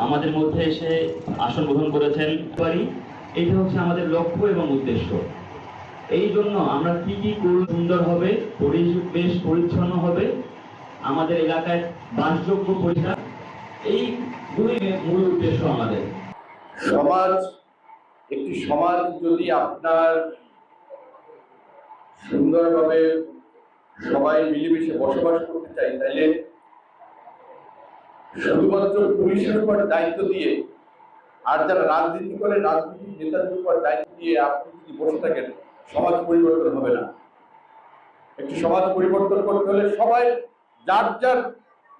আমাদের মধ্যে এসে আসন গ্রহণ করেছেন পারি। এটা হচ্ছে আমাদের লক্ষ্য এবং উদ্দেশ্য। এই জন্য আমরা কি কি করলে সুন্দর হবে, পরিবেশ পরিচ্ছন্ন হবে, আমাদের এলাকায় বাসযোগ্য পরিষ্কার, এইগুলোই মূল উদ্দেশ্য আমাদের। সমাজ, একটি সমাজ যদি আপনার সুন্দরভাবে সবাই মিলেমিশে বসবাস করতে চাই, তাহলে শুধুমাত্র পুলিশের উপর দায়িত্ব দিয়ে আর যারা রাজনীতি করে রাজনীতির নেতাদের উপর দায়িত্ব দিয়ে আপনি যদি বসে থাকেন, সমাজ পরিবর্তন হবে না। একটি সমাজ পরিবর্তন করতে হলে সবাই যার যার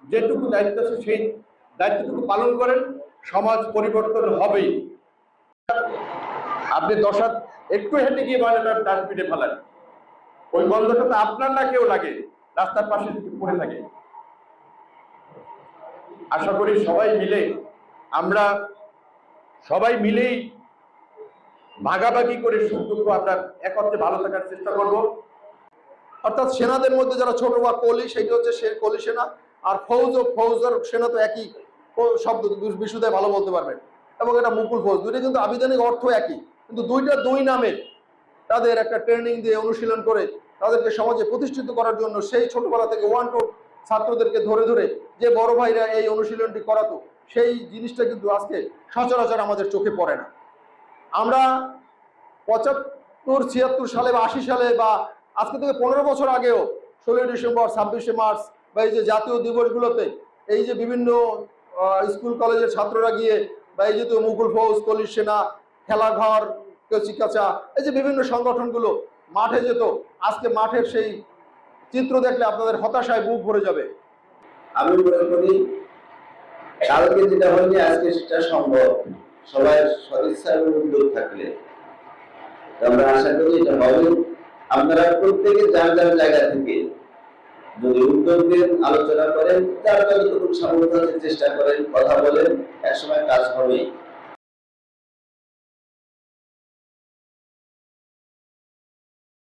যেটুকু দায়িত্ব আছে সেই দায়িত্বটুকু পালন করেন, সমাজ পরিবর্তন হবেই। আপনি 10 হাত একটু হেঁটে গিয়ে বাজারটা ডাস্টবিনে ফেলান, ওই গন্ধটা তো আপনার না কেউ লাগে, রাস্তার পাশে যদি পড়ে থাকে। আশা করি আমরা সবাই মিলেই ভাগাভাগি করে সুযোগ্য আমরা একত্রে ভালো থাকার চেষ্টা করব। অর্থাৎ সেনাদের মধ্যে যারা ছোট বা কলি, সেটি হচ্ছে কলি সেনা, আর ফৌজের সেনা তো একই শব্দ, বিশুদ্ধ ভালো বলতে পারবেন। এবং এটা মুকুল ফৌজ, দুইটা কিন্তু আবিধানিক অর্থ একই, কিন্তু দুই নামে তাদের একটা ট্রেনিং দিয়ে অনুশীলন করে তাদেরকে সমাজে প্রতিষ্ঠিত করার জন্য সেই ছোটবেলা থেকে 1 to ছাত্রদেরকে ধরে ধরে যে বড় ভাইরা এই অনুশীলনটি করাতো, সেই জিনিসটা কিন্তু আজকে সচরাচর আমাদের চোখে পড়ে না। আমরা 75, 76 সালে বা 80 সালে বা আজকে থেকে 15 বছর আগেও 16 ডিসেম্বর, 26শে মার্চ বা এই যে জাতীয় দিবসগুলোতে এই যে বিভিন্ন স্কুল কলেজের ছাত্ররা গিয়ে বা এই যে মুকুল ফৌজ, কলির সেনা, খেলাঘর, কচিকাচা, এই যে বিভিন্ন সংগঠনগুলো মাঠে যেত, আজকে মাঠের সেই চিত্র দেখলে আপনাদের হতাশায় বুক ভরে যাবে। আমি মনে করি কালকে যেটা হয়নি আজকে সেটা সম্ভব, সবাই সদিচ্ছা এবং উদ্যোগ থাকলে। আমরা আশা করি এটা হবে। আপনারা প্রত্যেকে যার যার জায়গা থেকে যদি উদ্যোগ দেন, আলোচনা করেন, যার যতটুকু সামর্থ্য আছে চেষ্টা করেন, কথা বলেন, একসময় কাজ হবেই।